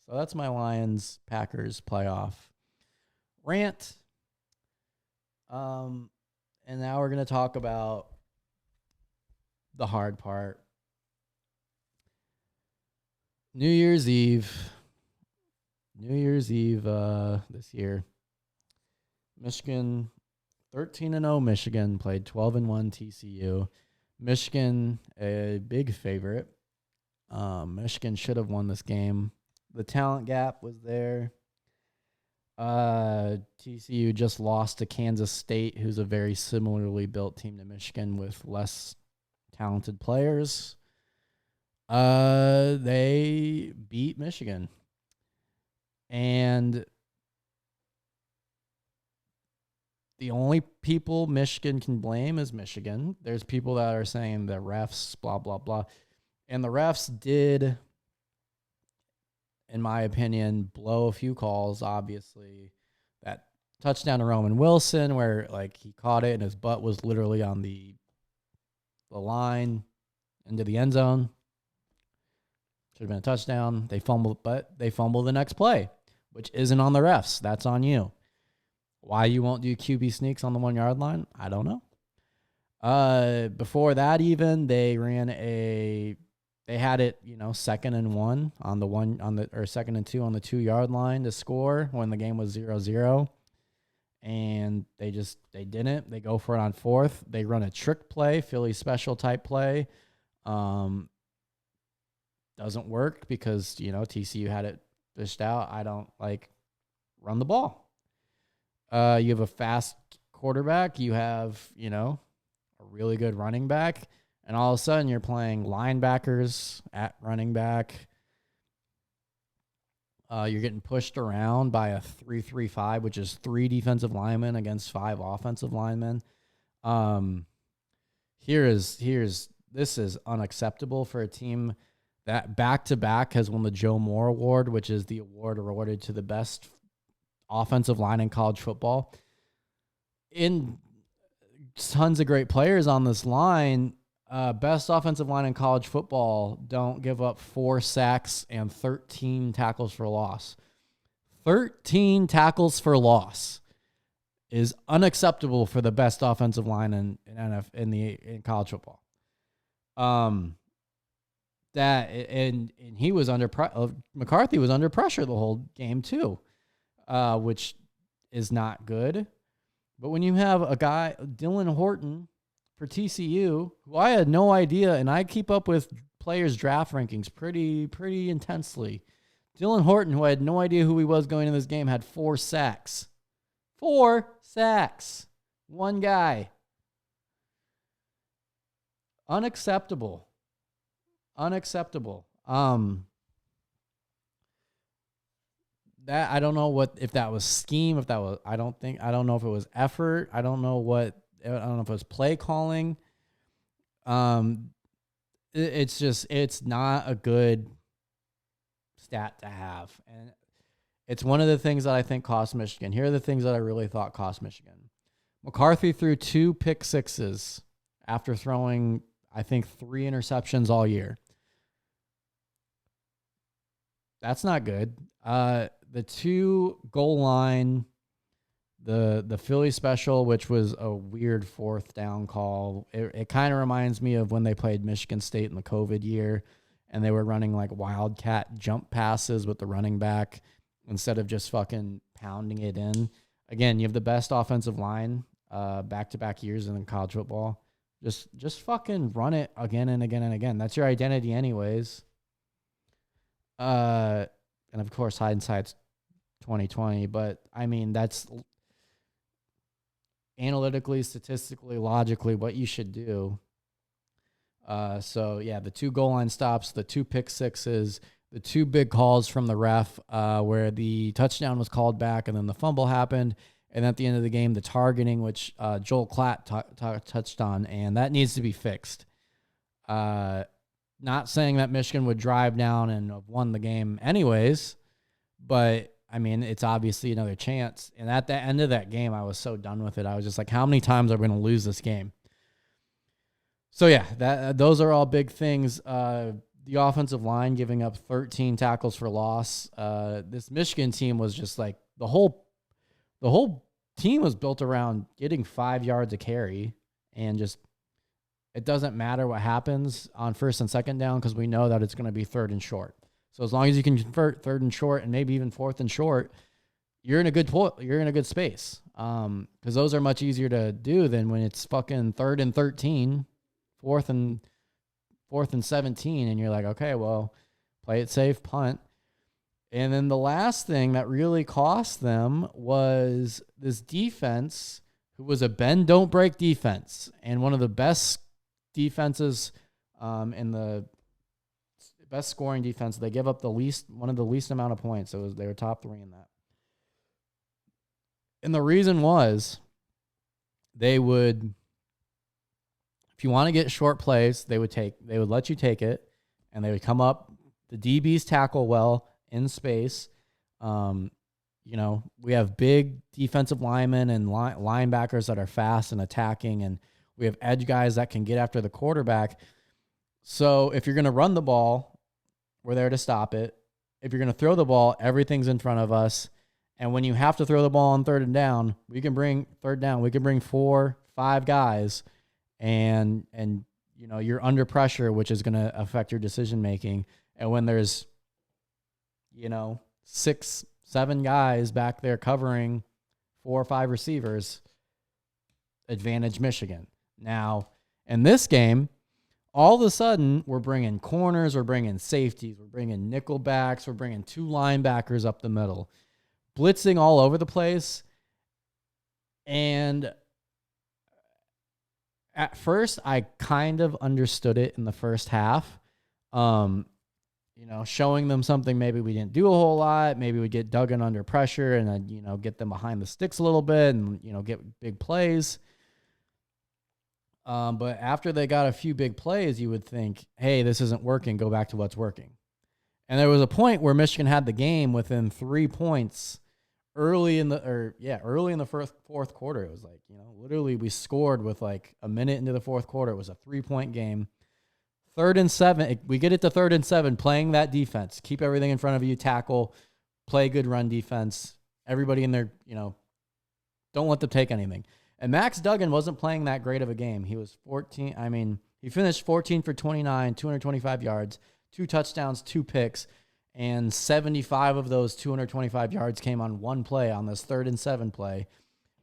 So that's my Lions-Packers playoff rant. And now we're going to talk about the hard part. New Year's Eve this year. Michigan, 13-0 Michigan, played 12-1 TCU. Michigan, a big favorite. Michigan should have won this game. The talent gap was there. TCU just lost to Kansas State, who's a very similarly built team to Michigan with less talented players. They beat Michigan. And the only people Michigan can blame is Michigan. There's people that are saying the refs, blah, blah, blah. And the refs did, in my opinion, blow a few calls, obviously. That touchdown to Roman Wilson where, he caught it and his butt was literally on the line into the end zone. Should have been a touchdown. They fumbled the next play, which isn't on the refs. That's on you. Why you won't do QB sneaks on the 1 yard line, I don't know. Before that, even they had it, 2nd and 1 on the 2nd and 2 on the 2 yard line to score when the game was 0-0. And they didn't. They go for it on 4th. They run a trick play, Philly special type play. Doesn't work because, TCU had it fished out. I don't run the ball. You have a fast quarterback. You have, a really good running back. And all of a sudden you're playing linebackers at running back. You're getting pushed around by a 3-3-5, which is 3 defensive linemen against 5 offensive linemen. This is unacceptable for a team that back-to-back has won the Joe Moore Award, which is the award awarded to the best offensive line in college football. In tons of great players on this line, best offensive line in college football don't give up 4 sacks and 13 tackles for loss. 13 tackles for loss is unacceptable for the best offensive line in college football. He was McCarthy was under pressure the whole game too, which is not good. But when you have a guy, Dylan Horton for TCU, who I had no idea, and I keep up with players' draft rankings pretty intensely. Dylan Horton, who I had no idea who he was going into this game, had 4 sacks. 4 sacks. One guy. Unacceptable. That I don't know if that was scheme, I don't know if it was effort. I don't know if it was play calling. It's not a good stat to have. And it's one of the things that I think cost Michigan. Here are the things that I really thought cost Michigan. McCarthy threw 2 pick sixes after throwing, I think, 3 interceptions all year. That's not good. The 2 goal line, the Philly special, which was a weird 4th down call. It kind of reminds me of when they played Michigan State in the COVID year, and they were running like wildcat jump passes with the running back instead of just fucking pounding it in. Again, you have the best offensive line back-to-back years in college football. Just fucking run it again and again and again. That's your identity anyways. And of course, hindsight's 2020, but I mean, that's analytically, statistically, logically what you should do. So yeah, the 2 goal line stops, the 2 pick sixes, the 2 big calls from the ref, where the touchdown was called back and then the fumble happened. And at the end of the game, the targeting, which Joel Klatt touched on, and that needs to be fixed. Not saying that Michigan would drive down and have won the game anyways, but I mean, it's obviously another chance. And at the end of that game, I was so done with it. I was just like, how many times are we going to lose this game? So yeah, those are all big things. The offensive line giving up 13 tackles for loss. This Michigan team was just like the whole team was built around getting 5 yards a carry, and just it doesn't matter what happens on 1st and 2nd down because we know that it's going to be 3rd and short. So as long as you can convert 3rd and short and maybe even 4th and short, you're in a good space. Because those are much easier to do than when it's fucking 3rd and 13, 4th and 17, and you're like, okay, well, play it safe, punt. And then the last thing that really cost them was this defense, who was a bend don't break defense, and one of the best defenses in the best scoring defense. They give up one of the least amount of points. They were top 3 in that. And the reason was they would, if you want to get short plays, they would let you take it, and they would come up. The DBs tackle well in space. We have big defensive linemen and linebackers that are fast and attacking, and we have edge guys that can get after the quarterback. So if you're going to run the ball, we're there to stop it. If you're going to throw the ball, everything's in front of us. And when you have to throw the ball on 3rd and down, we can bring 4, 5 guys, and you're under pressure, which is going to affect your decision making. And when there's 6, 7 guys back there covering 4 or 5 receivers, advantage Michigan. Now, in this game, all of a sudden, we're bringing corners, we're bringing safeties, we're bringing nickel backs, we're bringing 2 linebackers up the middle, blitzing all over the place. And At first, I kind of understood it in the first half. Um, showing them something maybe we didn't do a whole lot. Maybe we get Duggan under pressure and then, get them behind the sticks a little bit and, get big plays. But after they got a few big plays, you would think, hey, this isn't working. Go back to what's working. And there was a point where Michigan had the game within 3 points early in the fourth quarter. It was like, literally we scored with like a minute into the fourth quarter. It was a 3-point game. 3rd and 7. We get it to 3rd and 7, playing that defense. Keep everything in front of you, tackle, play good run defense. Everybody in there, don't let them take anything. And Max Duggan wasn't playing that great of a game. He was he finished 14 for 29, 225 yards, 2 touchdowns, 2 picks, and 75 of those 225 yards came on one play on this 3rd and 7 play,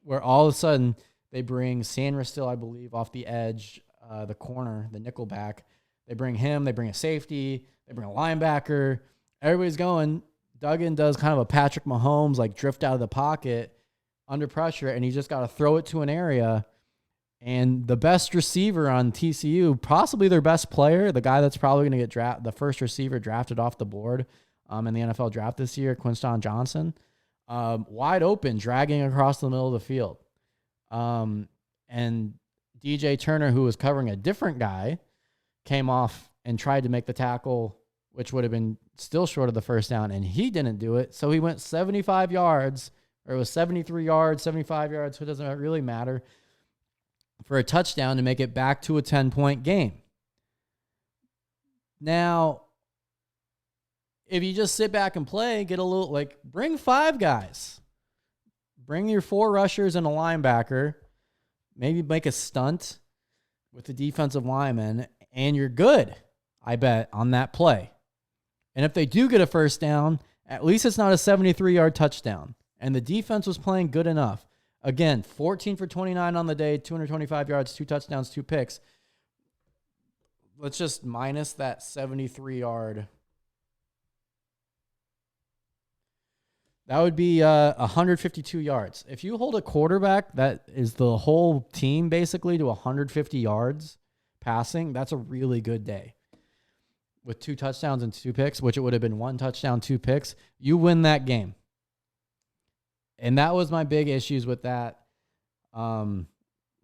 where all of a sudden they bring Sandra still, I believe, off the edge, the corner, the nickel back. They bring him, they bring a safety, they bring a linebacker. Everybody's going. Duggan does kind of a Patrick Mahomes, like drift out of the pocket under pressure, and he just got to throw it to an area. And the best receiver on TCU, possibly their best player, the guy that's probably going to get the first receiver drafted off the board in the NFL draft this year, Quinston Johnson, wide open, dragging across the middle of the field. And DJ Turner, who was covering a different guy, came off and tried to make the tackle, which would have been still short of the first down, and he didn't do it. So he went 75 yards, or it was 73 yards, 75 yards, so it doesn't really matter, for a touchdown to make it back to a 10-point game. Now, if you just sit back and play, get a little, bring 5 guys. Bring your 4 rushers and a linebacker. Maybe make a stunt with the defensive lineman, and you're good, I bet, on that play. And if they do get a first down, at least it's not a 73-yard touchdown. And the defense was playing good enough. Again, 14 for 29 on the day, 225 yards, 2 touchdowns, 2 picks. Let's just minus that 73-yard. That would be 152 yards. If you hold a quarterback that is the whole team basically to 150 yards passing, that's a really good day. With 2 touchdowns and 2 picks, which it would have been 1 touchdown, 2 picks, you win that game. And that was my big issues with that.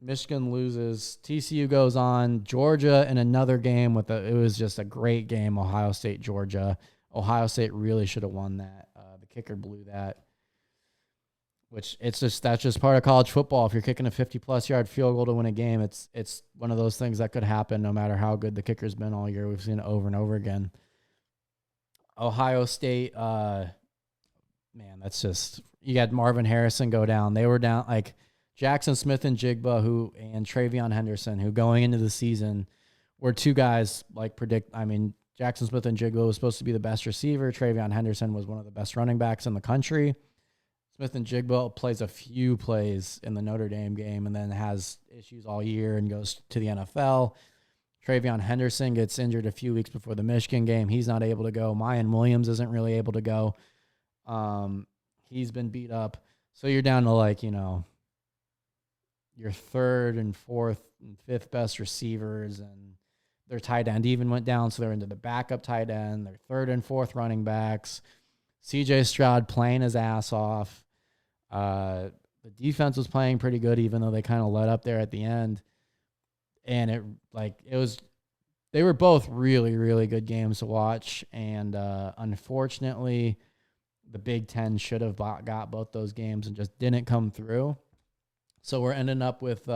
Michigan loses. TCU goes on. Georgia in another game it was just a great game. Ohio State, Georgia. Ohio State really should have won that. The kicker blew that. That's just part of college football. If you're kicking a 50-plus yard field goal to win a game, it's one of those things that could happen no matter how good the kicker's been all year. We've seen it over and over again. Ohio State, that's just, you got Marvin Harrison go down. They were down, Jackson Smith and Jigba and Travion Henderson, who going into the season were 2 guys Jackson Smith and Jigba was supposed to be the best receiver. Travion Henderson was one of the best running backs in the country. Smith and Jigba plays a few plays in the Notre Dame game and then has issues all year and goes to the NFL. Travion Henderson gets injured a few weeks before the Michigan game. He's not able to go. Mayan Williams isn't really able to go. He's been beat up. So you're down to your 3rd and 4th and 5th best receivers, and their tight end even went down, so they're into the backup tight end. Their 3rd and 4th running backs. CJ Stroud playing his ass off. The defense was playing pretty good, even though they kind of let up there at the end. And they were both really, really good games to watch. And unfortunately, the Big Ten should have got both those games and just didn't come through. So we're ending up with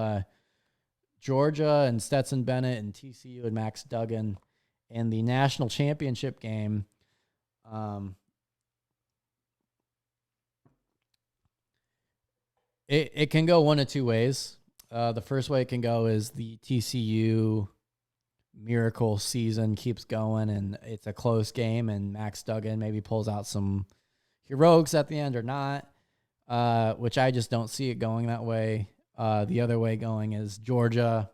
Georgia and Stetson Bennett and TCU and Max Duggan in the national championship game. It can go one of 2 ways. The first way it can go is the TCU miracle season keeps going and it's a close game and Max Duggan maybe pulls out some heroics at the end or not, which I just don't see it going that way. The other way going is Georgia,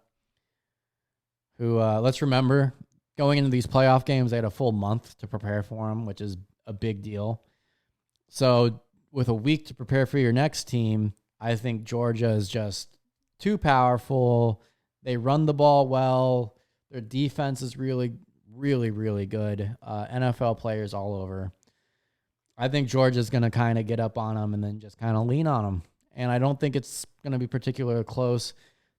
who, let's remember, going into these playoff games, they had a full month to prepare for them, which is a big deal. So with a week to prepare for your next team, I think Georgia is just too powerful. They run the ball well. Their defense is really, really, really good. NFL players all over. I think Georgia's going to kind of get up on them and then just kind of lean on them. And I don't think it's going to be particularly close.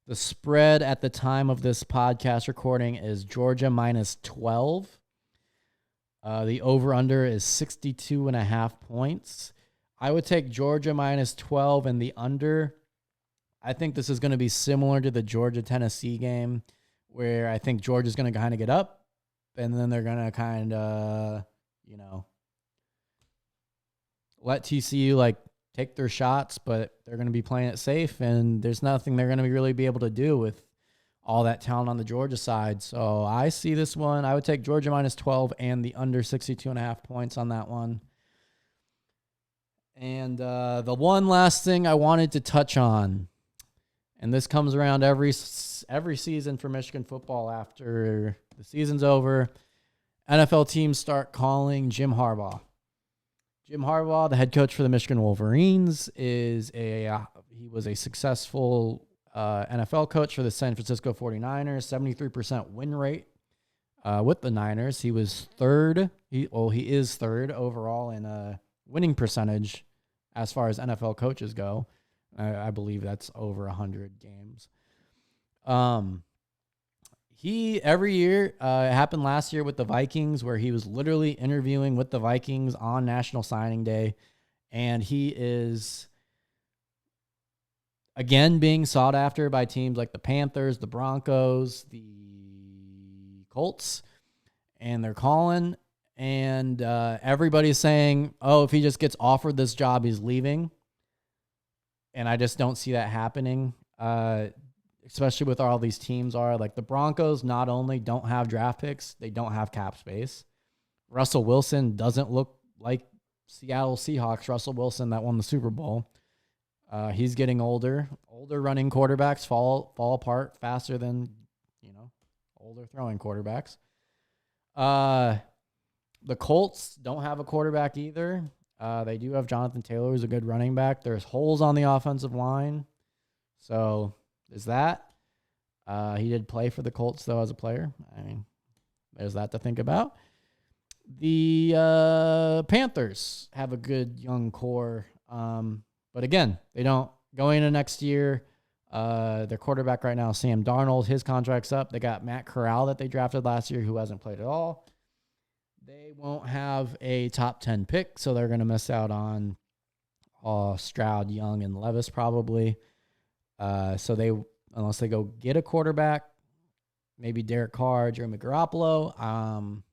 The spread at the time of this podcast recording is Georgia minus 12. The over-under is 62.5 points. I would take Georgia minus 12 and the under. I think this is going to be similar to the Georgia-Tennessee game where I think Georgia's going to kind of get up and then they're going to kind of, let TCU take their shots, but they're going to be playing it safe and there's nothing they're going to really be able to do with all that talent on the Georgia side. So I see this one. I would take Georgia minus 12 and the under 62.5 points on that one. And the one last thing I wanted to touch on, and this comes around every season for Michigan football after the season's over, NFL teams start calling Jim Harbaugh. Jim Harbaugh, the head coach for the Michigan Wolverines, he was a successful NFL coach for the San Francisco 49ers, 73% win rate with the Niners. He was third. He is third overall in winning percentage as far as NFL coaches go. I believe that's over 100 games. He every year, it happened last year with the Vikings where he was literally interviewing with the Vikings on National Signing Day. And he is, again, being sought after by teams like the Panthers, the Broncos, the Colts. And they're calling. And everybody's saying, oh, if he just gets offered this job, he's leaving. And I just don't see that happening. Especially with all these teams are like the Broncos not only don't have draft picks, they don't have cap space. Russell Wilson doesn't look like Seattle Seahawks Russell Wilson that won the Super Bowl. He's getting older. Older running quarterbacks fall apart faster than, older throwing quarterbacks. The Colts don't have a quarterback either. They do have Jonathan Taylor, who's a good running back. There's holes on the offensive line. So there's that. He did play for the Colts, though, as a player. I mean, there's that to think about. The Panthers have a good young core. But again, they don't. Going into next year, their quarterback right now, Sam Darnold, his contract's up. They got Matt Corral that they drafted last year, who hasn't played at all. They won't have a top 10 pick, so they're going to miss out on Stroud, Young, and Levis probably. Unless they go get a quarterback, maybe Derek Carr, Jeremy Garoppolo, kind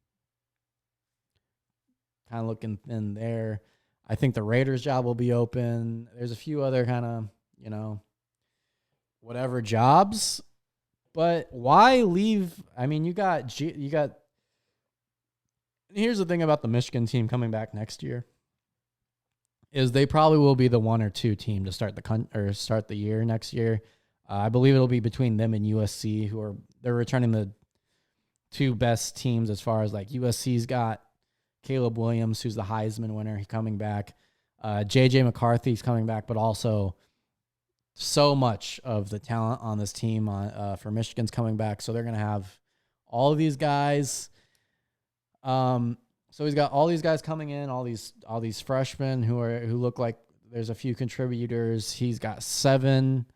of looking thin there. I think the Raiders job will be open. There's a few other kind of, whatever jobs, but why leave? I mean, you got, here's the thing about the Michigan team coming back next year is they probably will be the one or two team to start the year next year. I believe it'll be between them and USC, they're returning the two best teams as far as USC's got Caleb Williams, who's the Heisman winner, he's coming back. JJ McCarthy's coming back, but also so much of the talent on this team for Michigan's coming back. So they're going to have all of these guys. So he's got all these guys coming in, all these freshmen who look like there's a few contributors. He's got 7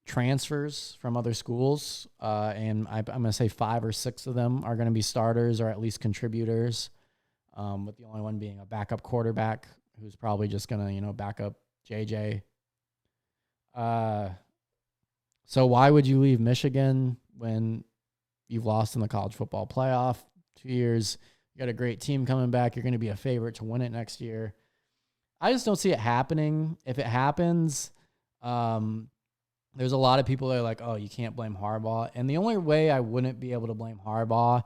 transfers from other schools, and I'm going to say 5 or 6 of them are going to be starters or at least contributors, with the only one being a backup quarterback who's probably just going to, back up JJ. So why would you leave Michigan when you've lost in the college football playoff 2 years? You got a great team coming back. You're going to be a favorite to win it next year. I just don't see it happening. If it happens, there's a lot of people that are like, oh, you can't blame Harbaugh. And the only way I wouldn't be able to blame Harbaugh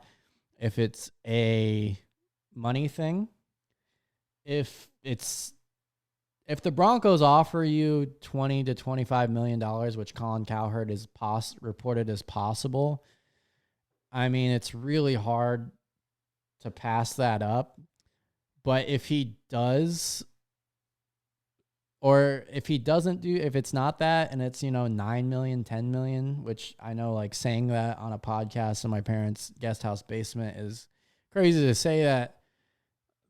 if it's a money thing, if the Broncos offer you $20 to $25 million, which Colin Cowherd is reported as possible, I mean, it's really hard to pass that up. But if he does Or if he doesn't do, if it's not that and it's, 9 million, 10 million, which I know like saying that on a podcast in my parents' guest house basement is crazy to say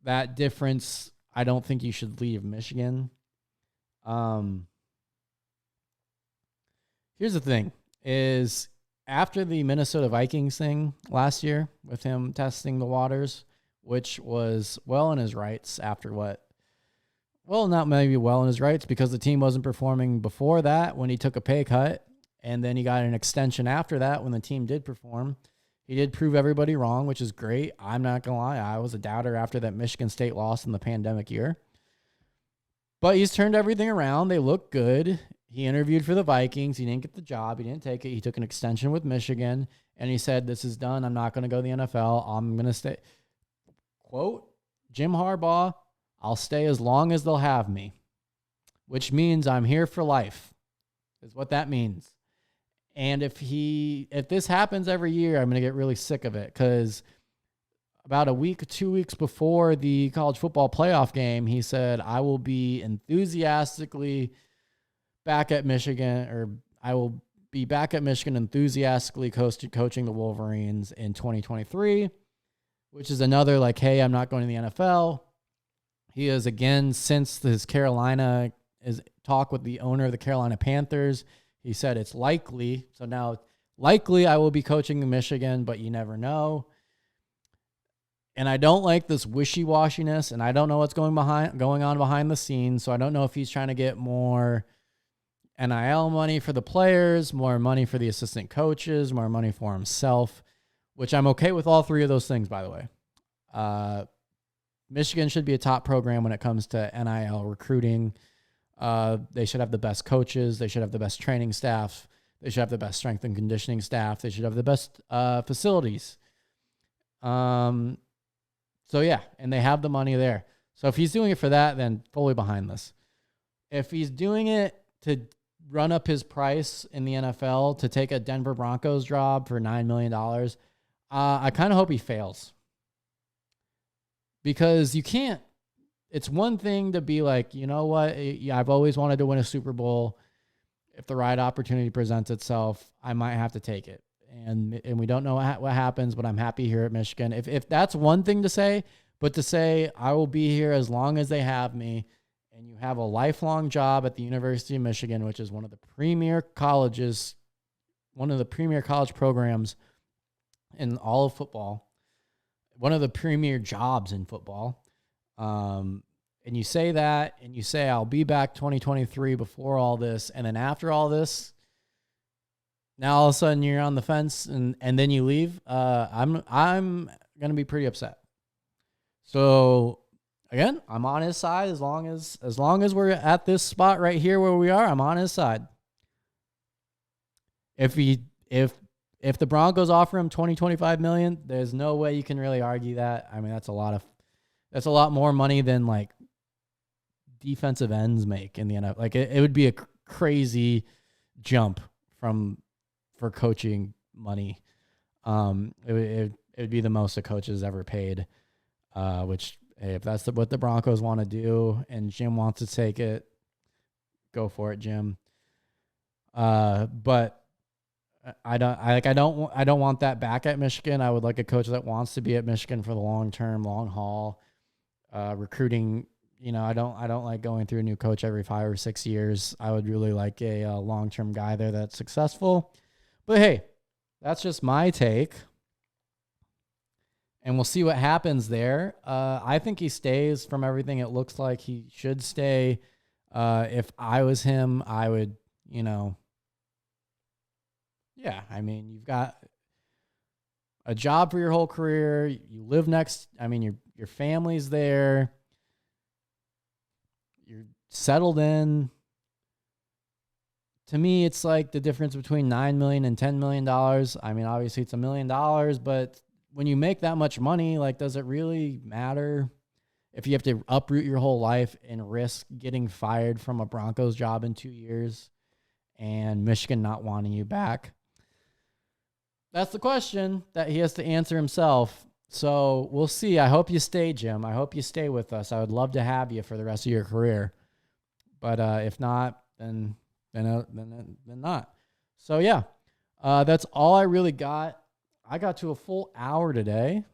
that difference. I don't think you should leave Michigan. Here's the thing is after the Minnesota Vikings thing last year with him testing the waters, which was well in his rights after what? Well, not maybe well in his rights because the team wasn't performing before that when he took a pay cut. And then he got an extension after that when the team did perform. He did prove everybody wrong, which is great. I'm not going to lie. I was a doubter after that Michigan State loss in the pandemic year. But he's turned everything around. They look good. He interviewed for the Vikings. He didn't get the job. He didn't take it. He took an extension with Michigan. And he said, this is done. I'm not going to go to the NFL. I'm going to stay. Quote, Jim Harbaugh, I'll stay as long as they'll have me, which means I'm here for life, is what that means. And if this happens every year, I'm going to get really sick of it because about a week, 2 weeks before the college football playoff game, he said, I will be enthusiastically back at Michigan, or I will be back at Michigan enthusiastically coaching the Wolverines in 2023, which is another like, hey, I'm not going to the NFL. He has, again, since his Carolina is talk with the owner of the Carolina Panthers, he said it's likely. So now likely I will be coaching the Michigan, but you never know. And I don't like this wishy-washiness, and I don't know what's going on behind the scenes. So I don't know if he's trying to get more NIL money for the players, more money for the assistant coaches, more money for himself, which I'm okay with all three of those things, by the way. Michigan should be a top program when it comes to NIL recruiting. They should have the best coaches. They should have the best training staff. They should have the best strength and conditioning staff. They should have the best facilities. So, yeah, and they have the money there. So if he's doing it for that, then fully behind this. If he's doing it to run up his price in the NFL to take a Denver Broncos job for $9 million, I kind of hope he fails. Because you can't, it's one thing to be like, you know what, I've always wanted to win a Super Bowl. If the right opportunity presents itself, I might have to take it. And we don't know what happens, but I'm happy here at Michigan. If that's one thing to say, but to say I will be here as long as they have me, and you have a lifelong job at the University of Michigan, which is one of the premier colleges, one of the premier college programs in all of football, one of the premier jobs in football. And you say that, and you say, I'll be back 2023 before all this. And then after all this, now all of a sudden you're on the fence and then you leave. I'm going to be pretty upset. So again, I'm on his side as long as we're at this spot right here where we are, I'm on his side. If the Broncos offer him 25 million, there's no way you can really argue that. I mean, that's a lot more money than like defensive ends make in the NFL. Like it would be a crazy jump for coaching money. It would be the most a coach has ever paid, which, hey, if that's what the Broncos want to do and Jim wants to take it, go for it, Jim. But I don't want that back at Michigan. I would like a coach that wants to be at Michigan for the long term, long haul. Recruiting, I don't like going through a new coach every 5 or 6 years. I would really like a long term guy there that's successful. But hey, that's just my take, and we'll see what happens there. I think he stays. From everything, it looks like he should stay. If I was him, I would, yeah, I mean, you've got a job for your whole career. You live next. I mean, your family's there. You're settled in. To me, it's like the difference between $9 million and $10 million. I mean, obviously it's $1 million, but when you make that much money, like, does it really matter if you have to uproot your whole life and risk getting fired from a Broncos job in 2 years and Michigan not wanting you back? That's the question that he has to answer himself. So we'll see. I hope you stay, Jim. I hope you stay with us. I would love to have you for the rest of your career. But if not, then not. So yeah, that's all I really got. I got to a full hour today.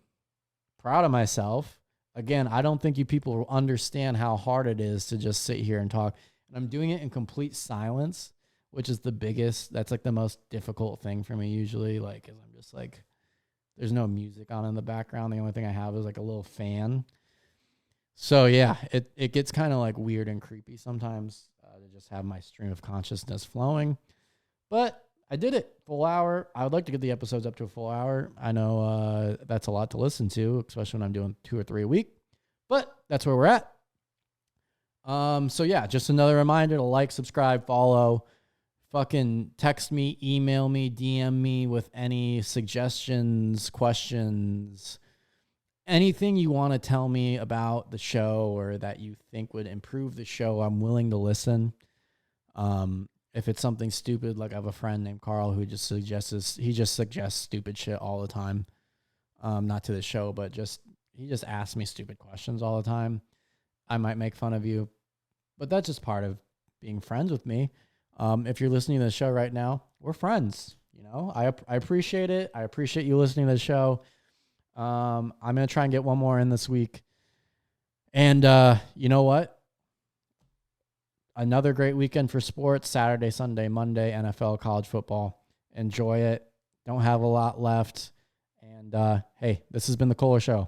Proud of myself. Again, I don't think you people understand how hard it is to just sit here and talk. And I'm doing it in complete silence, which is that's like the most difficult thing for me usually. Like, 'cause I'm just like, there's no music on in the background. The only thing I have is like a little fan. So yeah, it gets kind of like weird and creepy sometimes to just have my stream of consciousness flowing. But I did it. Full hour. I would like to get the episodes up to a full hour. I know that's a lot to listen to, especially when I'm doing 2 or 3 a week. But that's where we're at. So yeah, just another reminder to like, subscribe, follow. Fucking text me, email me, DM me with any suggestions, questions, anything you want to tell me about the show or that you think would improve the show. I'm willing to listen. If it's something stupid, like I have a friend named Carl who just suggests stupid shit all the time. Not to the show, but he just asks me stupid questions all the time. I might make fun of you, but that's just part of being friends with me. If you're listening to the show right now, we're friends. You know, I appreciate it. I appreciate you listening to the show. I'm going to try and get one more in this week. And you know what? Another great weekend for sports. Saturday, Sunday, Monday, NFL, college football. Enjoy it. Don't have a lot left. And hey, this has been the Kohler Show.